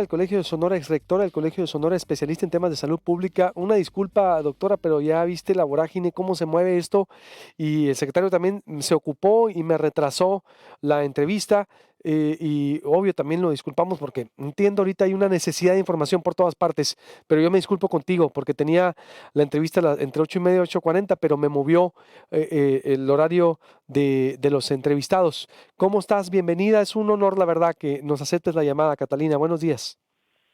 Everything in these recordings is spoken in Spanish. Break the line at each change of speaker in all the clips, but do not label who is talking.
del Colegio de Sonora, exrectora del Colegio de Sonora, especialista en temas de salud pública. Una disculpa, doctora, pero ya viste la vorágine, cómo se mueve esto, y el secretario también se ocupó y me retrasó la entrevista, y obvio también lo disculpamos porque entiendo ahorita hay una necesidad de información por todas partes, pero yo me disculpo contigo porque tenía la entrevista entre 8:30 y 8:40, pero me movió el horario de los entrevistados. ¿Cómo estás? Bienvenida. Es un honor, la verdad, que nos aceptes la llamada, Catalina. Buenos días.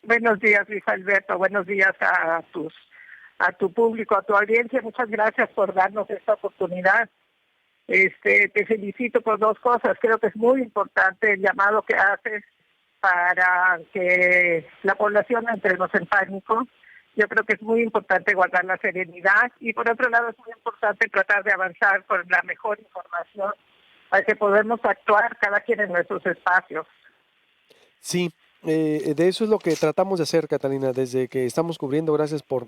Buenos días, Luis Alberto. Buenos días a tu público, a tu audiencia. Muchas gracias por darnos esta oportunidad. Te felicito por dos cosas. Creo que es muy importante el llamado que haces para que la población no entremos en pánico. Yo creo que es muy importante guardar la serenidad y por otro lado es muy importante tratar de avanzar con la mejor información para que podamos actuar cada quien en nuestros espacios.
Sí, de eso es lo que tratamos de hacer, Catalina, desde que estamos cubriendo, gracias por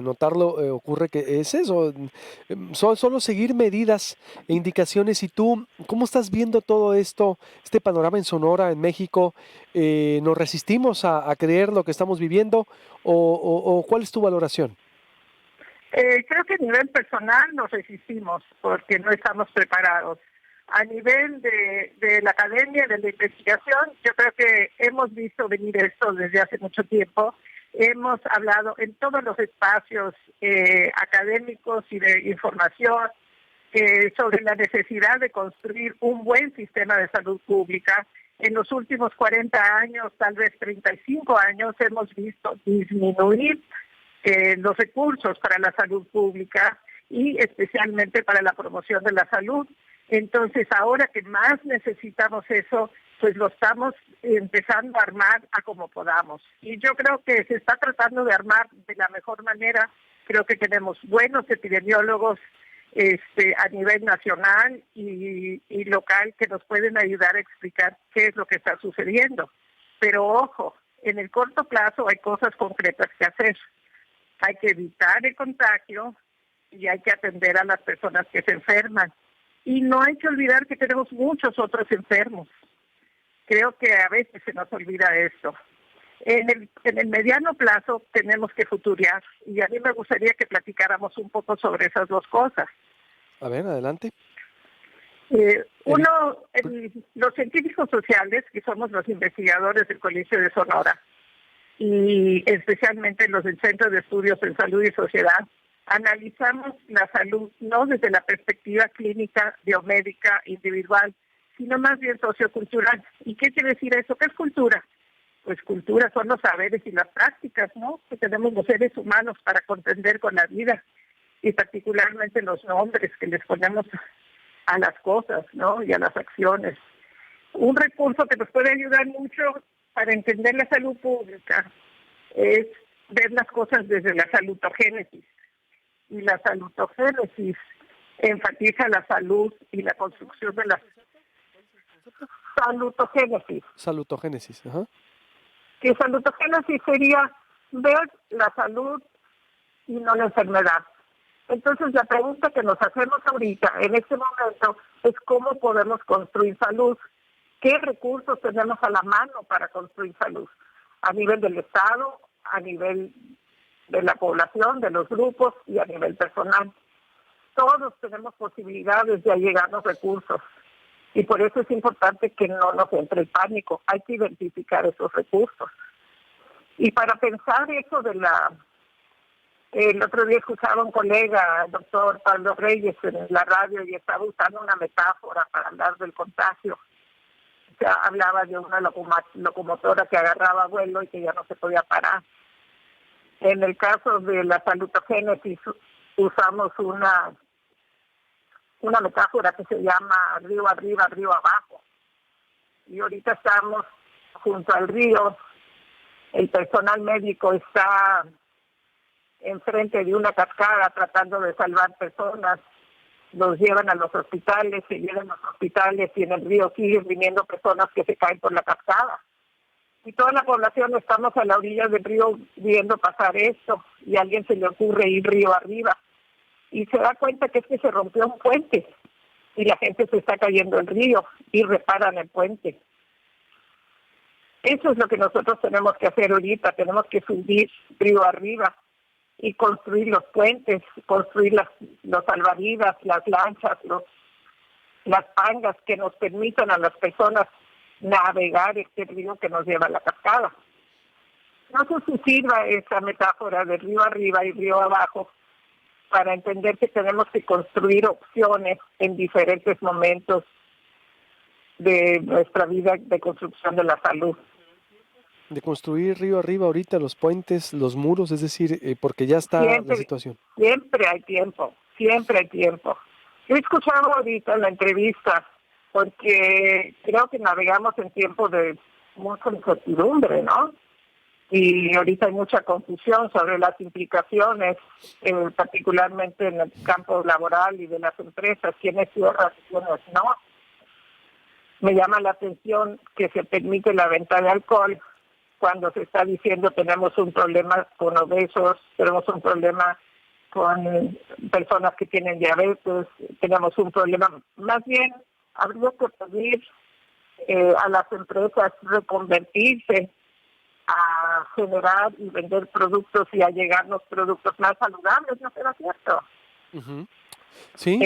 notarlo, ocurre que es eso, solo seguir medidas e indicaciones. Y tú, ¿cómo estás viendo todo esto, este panorama en Sonora, en México? ¿Nos resistimos a creer lo que estamos viviendo o cuál es tu valoración?
Creo que a nivel personal nos resistimos porque no estamos preparados. A nivel de la academia, de la investigación, yo creo que hemos visto venir esto desde hace mucho tiempo. Hemos hablado en todos los espacios académicos y de información sobre la necesidad de construir un buen sistema de salud pública. En los últimos 40 años, tal vez 35 años, hemos visto disminuir los recursos para la salud pública y especialmente para la promoción de la salud. Entonces, ahora que más necesitamos eso, pues lo estamos empezando a armar a como podamos. Y yo creo que se está tratando de armar de la mejor manera. Creo que tenemos buenos epidemiólogos a nivel nacional y local que nos pueden ayudar a explicar qué es lo que está sucediendo. Pero ojo, en el corto plazo hay cosas concretas que hacer. Hay que evitar el contagio y hay que atender a las personas que se enferman. Y no hay que olvidar que tenemos muchos otros enfermos. Creo que a veces se nos olvida esto. En el mediano plazo tenemos que futurear y a mí me gustaría que platicáramos un poco sobre esas dos cosas.
A ver, adelante.
Uno, los científicos sociales, que somos los investigadores del Colegio de Sonora, y especialmente los del Centro de Estudios en Salud y Sociedad, analizamos la salud no desde la perspectiva clínica, biomédica, individual, sino más bien sociocultural. ¿Y qué quiere decir eso? ¿Qué es cultura? Pues cultura son los saberes y las prácticas, ¿no?, que tenemos los seres humanos para comprender con la vida y particularmente los nombres que les ponemos a las cosas, ¿no?, y a las acciones. Un recurso que nos puede ayudar mucho para entender la salud pública es ver las cosas desde la salutogénesis. Y la salutogénesis enfatiza la salud y la construcción de la salutogénesis.
Salutogénesis, ajá.
Que salutogénesis sería ver la salud y no la enfermedad. Entonces la pregunta que nos hacemos ahorita, en este momento, es cómo podemos construir salud. ¿Qué recursos tenemos a la mano para construir salud? A nivel del Estado, a nivel de la población, de los grupos y a nivel personal. Todos tenemos posibilidades de allegarnos recursos y por eso es importante que no nos entre el pánico. Hay que identificar esos recursos. Y para pensar eso el otro día escuchaba a un colega, el doctor Pablo Reyes, en la radio y estaba usando una metáfora para hablar del contagio. O sea, hablaba de una locomotora que agarraba vuelo y que ya no se podía parar. En el caso de la salutogénesis usamos una metáfora que se llama río arriba, río abajo. Y ahorita estamos junto al río, el personal médico está enfrente de una cascada tratando de salvar personas, los llevan a los hospitales, se llevan a los hospitales y en el río siguen viniendo personas que se caen por la cascada. Y toda la población estamos a la orilla del río viendo pasar esto y a alguien se le ocurre ir río arriba y se da cuenta que es que se rompió un puente y la gente se está cayendo al río y reparan el puente. Eso es lo que nosotros tenemos que hacer ahorita, tenemos que subir río arriba y construir los puentes, construir los salvavidas, las lanchas, las pangas que nos permitan a las personas navegar este río que nos lleva a la cascada. No sé si sirva esa metáfora de río arriba y río abajo para entender que tenemos que construir opciones en diferentes momentos de nuestra vida de construcción de la salud.
De construir río arriba ahorita los puentes, los muros, es decir, porque ya está la
Siempre,
situación.
siempre hay tiempo, siempre hay tiempo. Yo he escuchado ahorita en la entrevista, porque creo que navegamos en tiempos de mucha incertidumbre, ¿no? Y ahorita hay mucha confusión sobre las implicaciones, particularmente en el campo laboral y de las empresas, quiénes cierran y quiénes no. Me llama la atención que se permite la venta de alcohol cuando se está diciendo tenemos un problema con obesos, tenemos un problema con personas que tienen diabetes, tenemos un problema. Más bien, habría que pedir a las empresas reconvertirse a generar y vender productos y a llegarnos productos más saludables, ¿no será cierto?
Uh-huh. Sí.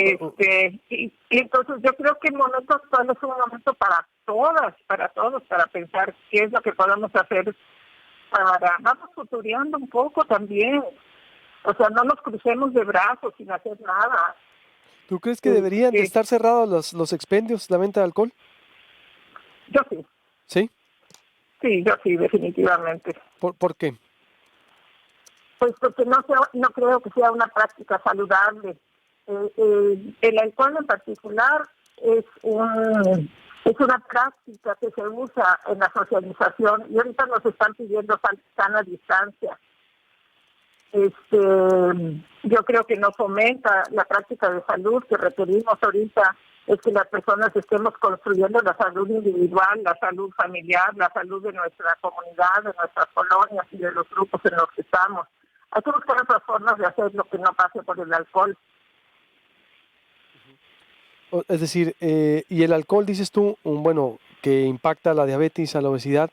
Y entonces yo creo que el momento actual es un momento para todas, para todos, para pensar qué es lo que podemos hacer vamos futureando un poco también. O sea, no nos crucemos de brazos sin hacer nada.
¿Tú crees que deberían de estar cerrados los expendios, la venta de alcohol?
Yo sí.
¿Sí?
Sí, yo sí, definitivamente.
¿Por qué?
Pues porque no creo que sea una práctica saludable. El alcohol en particular es una práctica que se usa en la socialización y ahorita nos están pidiendo sana distancia. Yo creo que no fomenta la práctica de salud que requerimos ahorita, es que las personas estemos construyendo la salud individual, la salud familiar, la salud de nuestra comunidad, de nuestras colonias y de los grupos en los que estamos. Hay que buscar otras formas de hacer lo que no pase por el alcohol.
Es decir, y el alcohol, dices tú, bueno, que impacta a la diabetes, a la obesidad,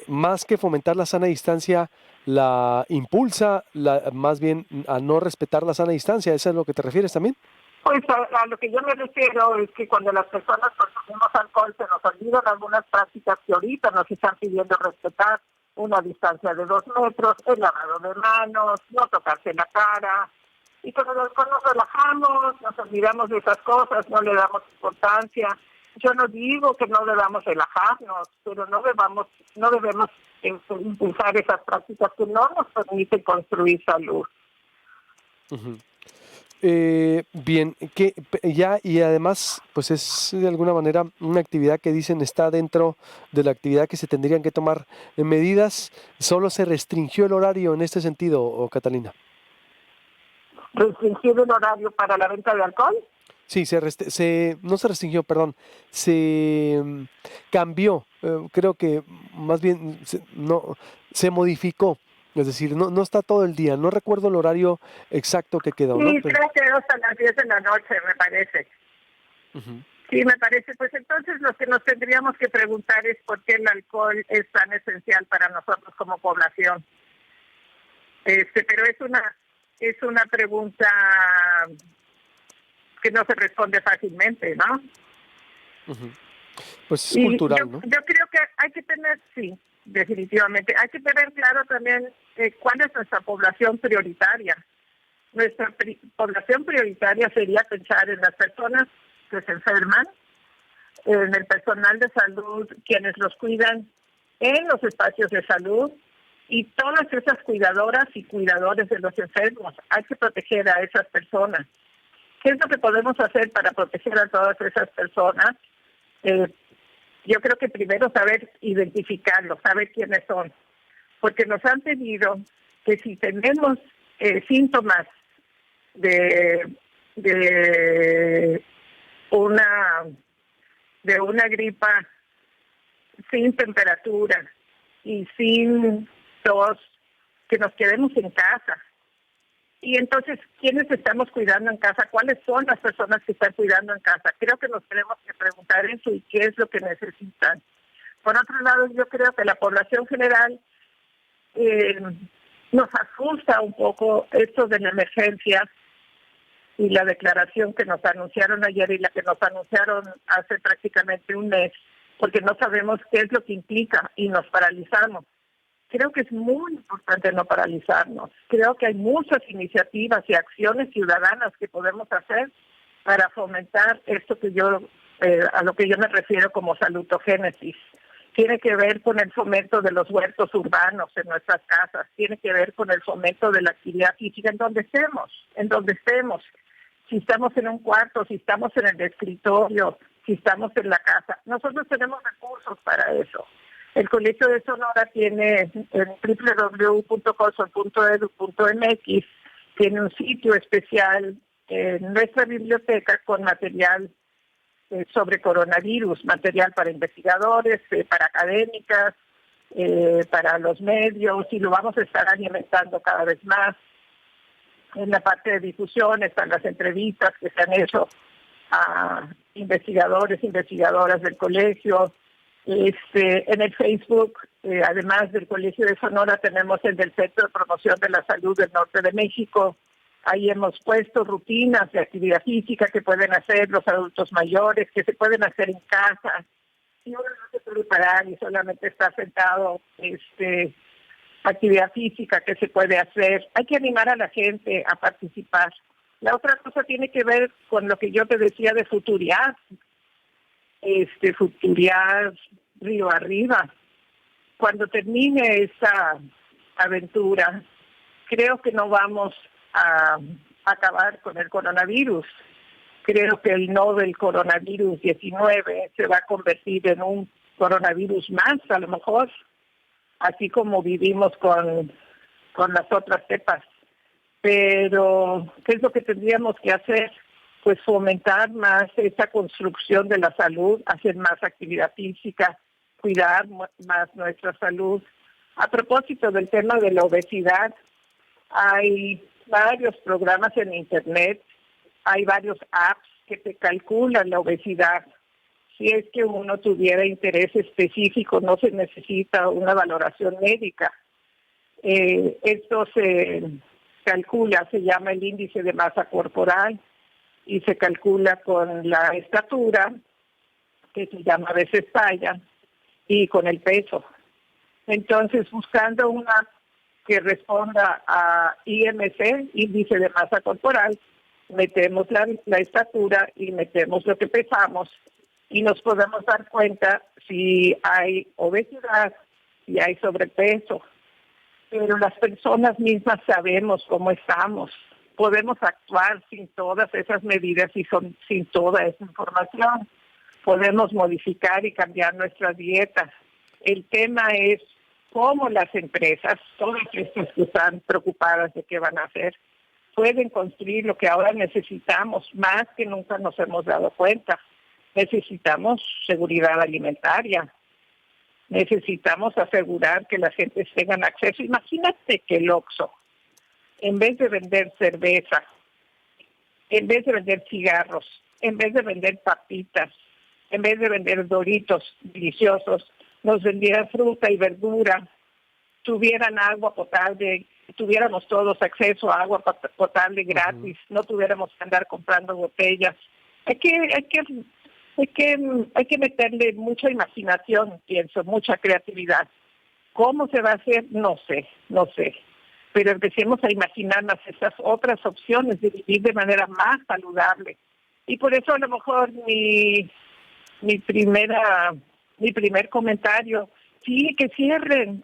más que fomentar la sana distancia, la impulsa más bien a no respetar la sana distancia. ¿Eso es a lo que te refieres también?
Pues a lo que yo me refiero es que cuando las personas consumimos alcohol se nos olvidan algunas prácticas que ahorita nos están pidiendo respetar, una distancia de 2 metros, el lavado de manos, no tocarse la cara. Y con el alcohol nos relajamos, nos olvidamos de esas cosas, no le damos importancia. Yo no digo que no debamos relajarnos, pero no debemos impulsar esas prácticas que no nos permiten construir salud.
Uh-huh. Bien, que ya y además, pues es de alguna manera una actividad que dicen está dentro de la actividad que se tendrían que tomar medidas. ¿Solo se restringió el horario en este sentido, Catalina?
¿Restringir el horario para la venta de alcohol?
Sí, no se restringió, perdón, se cambió, creo que más bien se modificó, es decir, no está todo el día, no recuerdo el horario exacto que quedó, ¿no?
Sí, creo que hasta las 10 de la noche, me parece.
Uh-huh.
Sí, me parece. Pues entonces lo que nos tendríamos que preguntar es por qué el alcohol es tan esencial para nosotros como población. Pero es una pregunta que no se responde fácilmente, ¿no?
Uh-huh. Pues es cultural, ¿no?
Yo creo que hay que tener, sí, definitivamente, hay que tener claro también cuál es nuestra población prioritaria. Nuestra población prioritaria sería pensar en las personas que se enferman, en el personal de salud, quienes los cuidan en los espacios de salud y todas esas cuidadoras y cuidadores de los enfermos. Hay que proteger a esas personas. ¿Qué es lo que podemos hacer para proteger a todas esas personas? Yo creo que primero saber identificarlos, saber quiénes son, porque nos han pedido que si tenemos síntomas de una gripa sin temperatura y sin tos, que nos quedemos en casa. Y entonces, ¿quiénes estamos cuidando en casa? ¿Cuáles son las personas que están cuidando en casa? Creo que nos tenemos que preguntar eso y qué es lo que necesitan. Por otro lado, yo creo que la población general nos asusta un poco esto de la emergencia y la declaración que nos anunciaron ayer y la que nos anunciaron hace prácticamente un mes, porque no sabemos qué es lo que implica y nos paralizamos. Creo que es muy importante no paralizarnos. Creo que hay muchas iniciativas y acciones ciudadanas que podemos hacer para fomentar esto que a lo que yo me refiero como salutogénesis. Tiene que ver con el fomento de los huertos urbanos en nuestras casas, tiene que ver con el fomento de la actividad física en donde estemos. Si estamos en un cuarto, si estamos en el escritorio, si estamos en la casa. Nosotros tenemos recursos para eso. El Colegio de Sonora tiene en www.colson.edu.mx, tiene un sitio especial en nuestra biblioteca con material sobre coronavirus, material para investigadores, para académicas, para los medios, y lo vamos a estar alimentando cada vez más. En la parte de difusión están las entrevistas que se han hecho a investigadores, investigadoras del colegio. En el Facebook, además del Colegio de Sonora, tenemos el del Centro de Promoción de la Salud del Norte de México. Ahí hemos puesto rutinas de actividad física que pueden hacer los adultos mayores, que se pueden hacer en casa. Si uno no se puede parar y solamente está sentado, actividad física que se puede hacer. Hay que animar a la gente a participar. La otra cosa tiene que ver con lo que yo te decía de futuriar. Futuriar río arriba. Cuando termine esta aventura, creo que no vamos a acabar con el coronavirus. Creo que el novel coronavirus 19 se va a convertir en un coronavirus más, a lo mejor, así como vivimos con las otras cepas. Pero, ¿qué es lo que tendríamos que hacer? Pues fomentar más esa construcción de la salud, hacer más actividad física, cuidar más nuestra salud. A propósito del tema de la obesidad, hay varios programas en Internet, hay varios apps que te calculan la obesidad. Si es que uno tuviera interés específico, no se necesita una valoración médica. Esto se calcula, se llama el índice de masa corporal y se calcula con la estatura, que se llama a veces talla, y con el peso. Entonces, buscando una que responda a IMC, índice de masa corporal, metemos la estatura y metemos lo que pesamos y nos podemos dar cuenta si hay obesidad, si hay sobrepeso. Pero las personas mismas sabemos cómo estamos. Podemos actuar sin todas esas medidas y sin toda esa información. Podemos modificar y cambiar nuestras dietas. El tema es cómo las empresas, todas estas que están preocupadas de qué van a hacer, pueden construir lo que ahora necesitamos, más que nunca nos hemos dado cuenta. Necesitamos seguridad alimentaria. Necesitamos asegurar que las gentes tengan acceso. Imagínate que el Oxxo, en vez de vender cerveza, en vez de vender cigarros, en vez de vender papitas, en vez de vender Doritos deliciosos, nos vendiera fruta y verdura, tuvieran agua potable, tuviéramos todos acceso a agua potable gratis, no tuviéramos que andar comprando botellas. Hay que meterle mucha imaginación, pienso, mucha creatividad. ¿Cómo se va a hacer? No sé. Pero empecemos a imaginarnos esas otras opciones de vivir de manera más saludable. Y por eso a lo mejor mi primer comentario, sí, que cierren.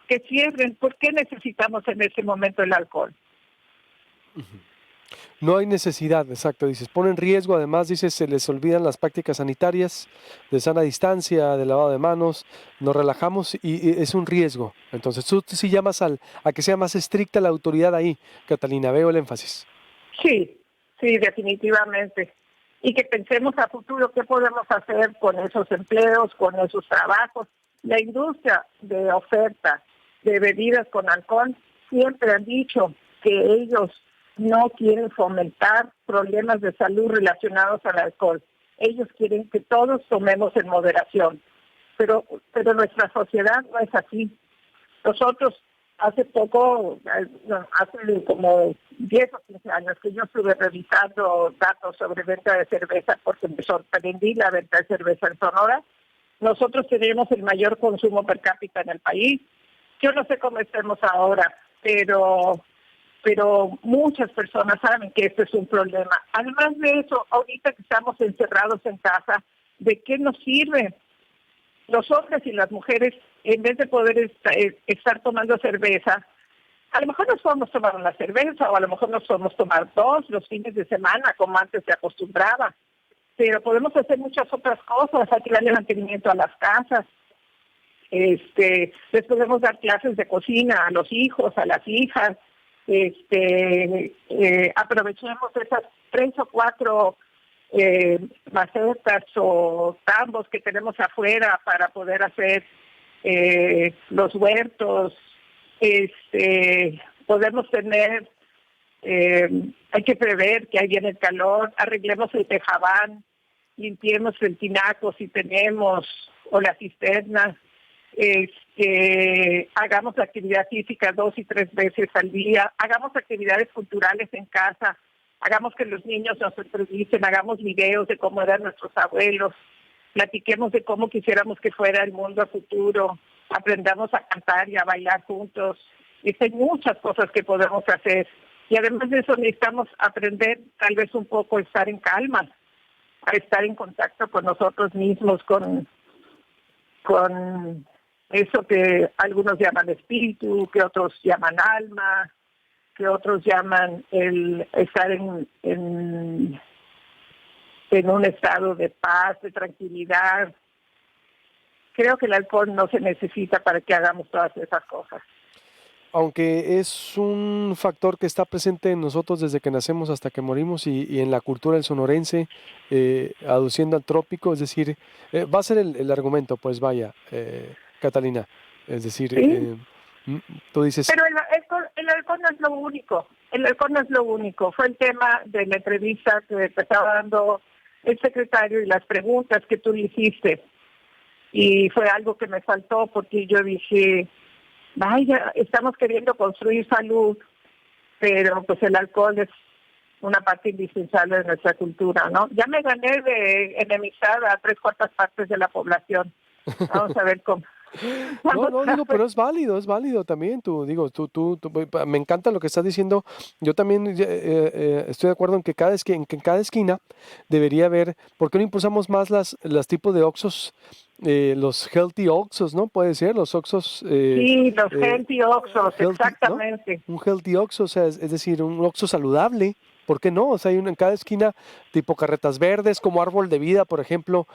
¿Por qué necesitamos en este momento el alcohol?
No hay necesidad, exacto, dices, pone en riesgo, además dices, se les olvidan las prácticas sanitarias de sana distancia, de lavado de manos, nos relajamos y es un riesgo. Entonces tú sí llamas a que sea más estricta la autoridad ahí, Catalina, veo el énfasis.
Sí, definitivamente. Y que pensemos a futuro qué podemos hacer con esos empleos, con esos trabajos. La industria de oferta de bebidas con alcohol siempre han dicho que ellos no quieren fomentar problemas de salud relacionados al alcohol. Ellos quieren que todos tomemos en moderación. pero nuestra sociedad no es así. Nosotros, hace poco, hace como 10 o 15 años que yo estuve revisando datos sobre venta de cerveza porque me sorprendí la venta de cerveza en Sonora. Nosotros tenemos el mayor consumo per cápita en el país. Yo no sé cómo estemos ahora, pero muchas personas saben que esto es un problema. Además de eso, ahorita que estamos encerrados en casa, ¿de qué nos sirve? Los hombres y las mujeres, en vez de poder estar tomando cerveza, a lo mejor nos podemos tomar una cerveza o a lo mejor nos podemos tomar dos los fines de semana, como antes se acostumbraba. Pero podemos hacer muchas otras cosas, hay que darle mantenimiento a las casas. Les podemos dar clases de cocina a los hijos, a las hijas. Aprovechemos esas 3 o 4 macetas o tambos que tenemos afuera para poder hacer los huertos. Podemos tener, hay que prever que ahí viene el calor, arreglemos el tejabán, limpiemos el tinaco si tenemos, o la cisterna. Hagamos actividad física 2 y 3 veces al día, hagamos actividades culturales en casa, hagamos que los niños nos entrevisten, hagamos videos de cómo eran nuestros abuelos, platiquemos de cómo quisiéramos que fuera el mundo a futuro, aprendamos a cantar y a bailar juntos. Hay muchas cosas que podemos hacer y además de eso necesitamos aprender tal vez un poco a estar en calma, a estar en contacto con nosotros mismos, con eso que algunos llaman espíritu, que otros llaman alma, que otros llaman el estar en un estado de paz, de tranquilidad. Creo que el alcohol no se necesita para que hagamos todas esas cosas.
Aunque es un factor que está presente en nosotros desde que nacemos hasta que morimos y en la cultura del sonorense, aduciendo al trópico, es decir, va a ser el argumento, pues vaya, Catalina, es decir,
¿Sí?
tú dices,
Pero el alcohol no es lo único, el alcohol no es lo único. Fue el tema de la entrevista que te estaba dando el secretario y las preguntas que tú le hiciste. Y fue algo que me faltó porque yo dije, vaya, estamos queriendo construir salud, pero pues el alcohol es una parte indispensable de nuestra cultura, ¿no? Ya me gané de enemistad a 3/4 partes de la población. Vamos a ver cómo.
no, digo, pero es válido también, me encanta lo que estás diciendo. Yo también estoy de acuerdo en que en cada esquina debería haber, ¿por qué no impulsamos más las tipos de Oxxos, los healthy Oxxos, ¿no? Puede ser, los Oxxos,
Sí, los healthy oxos,
healthy, ¿no?
exactamente.
Un healthy Oxxo, o sea, es decir, un Oxxo saludable. ¿Por qué no? O sea, hay uno en cada esquina, tipo carretas verdes, como Árbol de Vida, por ejemplo.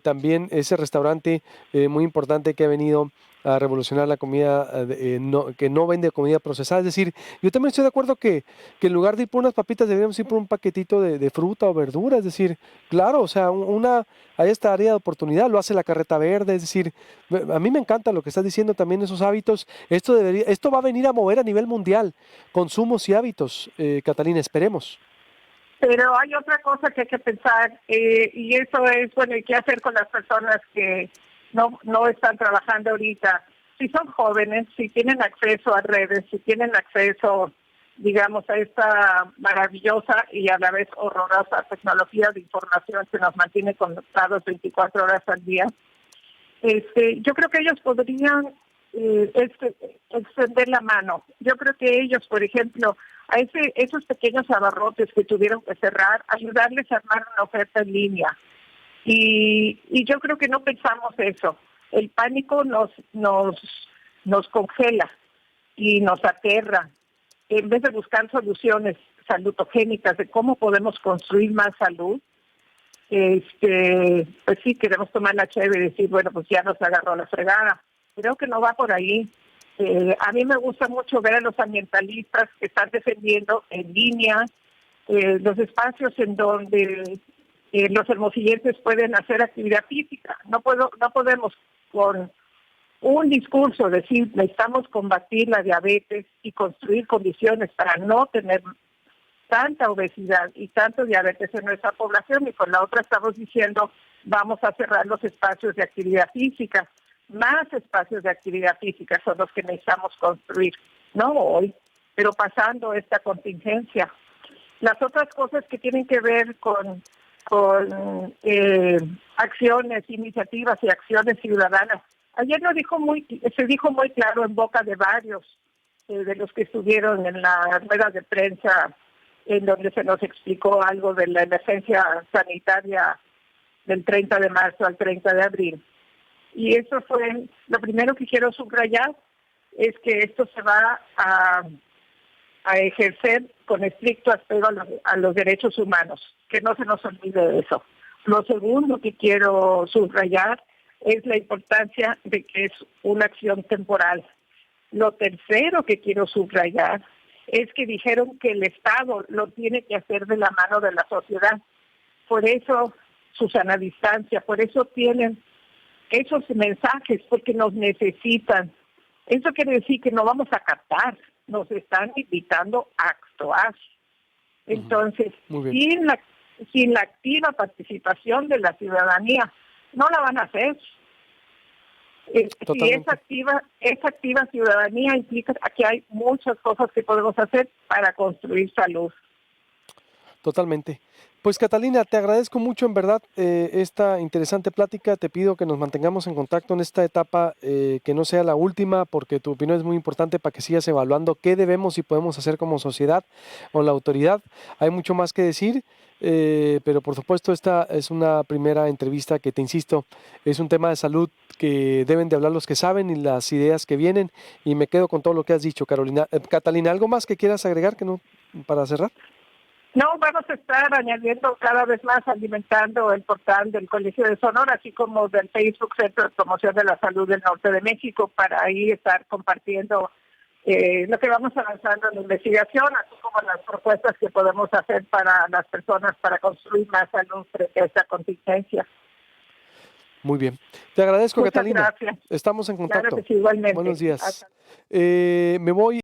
También ese restaurante muy importante que ha venido a revolucionar la comida, que no vende comida procesada. Es decir, yo también estoy de acuerdo que en lugar de ir por unas papitas, deberíamos ir por un paquetito de fruta o verdura. Es decir, claro, o sea, hay esta área de oportunidad, lo hace la carreta verde. Es decir, a mí me encanta lo que estás diciendo también, esos hábitos. Esto va a venir a mover a nivel mundial consumos y hábitos, Catalina, esperemos.
Pero hay otra cosa que hay que pensar, y eso es, bueno, ¿y qué hacer con las personas que no están trabajando ahorita? Si son jóvenes, si tienen acceso a redes, si tienen acceso, digamos, a esta maravillosa y a la vez horrorosa tecnología de información que nos mantiene conectados 24 horas al día, yo creo que ellos podrían extender la mano. Yo creo que ellos, por ejemplo, esos pequeños abarrotes que tuvieron que cerrar, ayudarles a armar una oferta en línea. Y yo creo que no pensamos eso. El pánico nos congela y nos aterra. En vez de buscar soluciones salutogénicas de cómo podemos construir más salud, pues sí, queremos tomar la chévere y decir, bueno, pues ya nos agarró la fregada. Creo que no va por ahí. A mí me gusta mucho ver a los ambientalistas que están defendiendo en línea los espacios en donde los hermosillenses pueden hacer actividad física. No podemos con un discurso decir necesitamos combatir la diabetes y construir condiciones para no tener tanta obesidad y tanto diabetes en nuestra población, y por la otra estamos diciendo vamos a cerrar los espacios de actividad física. Más espacios de actividad física son los que necesitamos construir, no hoy, pero pasando esta contingencia. Las otras cosas que tienen que ver con acciones, iniciativas y acciones ciudadanas. Ayer se dijo muy claro en boca de varios de los que estuvieron en la rueda de prensa, en donde se nos explicó algo de la emergencia sanitaria del 30 de marzo al 30 de abril. Y eso fue lo primero que quiero subrayar, es que esto se va a ejercer con estricto apego a los derechos humanos, que no se nos olvide de eso. Lo segundo que quiero subrayar es la importancia de que es una acción temporal. Lo tercero que quiero subrayar es que dijeron que el Estado lo tiene que hacer de la mano de la sociedad. Por eso, Susana Distancia, por eso tienen esos mensajes, porque nos necesitan. Eso quiere decir que no vamos a captar, nos están invitando a actuar. Entonces, sin la activa participación de la ciudadanía, no la van a hacer. Si esa activa ciudadanía implica que hay muchas cosas que podemos hacer para construir salud.
Totalmente. Pues Catalina, te agradezco mucho en verdad esta interesante plática. Te pido que nos mantengamos en contacto en esta etapa, que no sea la última, porque tu opinión es muy importante para que sigas evaluando qué debemos y podemos hacer como sociedad o la autoridad. Hay mucho más que decir, pero por supuesto esta es una primera entrevista que, te insisto, es un tema de salud que deben de hablar los que saben y las ideas que vienen, y me quedo con todo lo que has dicho, Catalina. ¿Algo más que quieras agregar para cerrar?
No, vamos a estar añadiendo cada vez más, alimentando el portal del Colegio de Sonora, así como del Facebook Centro de Promoción de la Salud del Norte de México, para ahí estar compartiendo lo que vamos avanzando en la investigación, así como las propuestas que podemos hacer para las personas para construir más salud frente a esta contingencia.
Muy bien. Te agradezco,
Muchas
Catalina.
gracias.
Estamos en contacto.
Claro que sí, igualmente.
Buenos días. Me voy.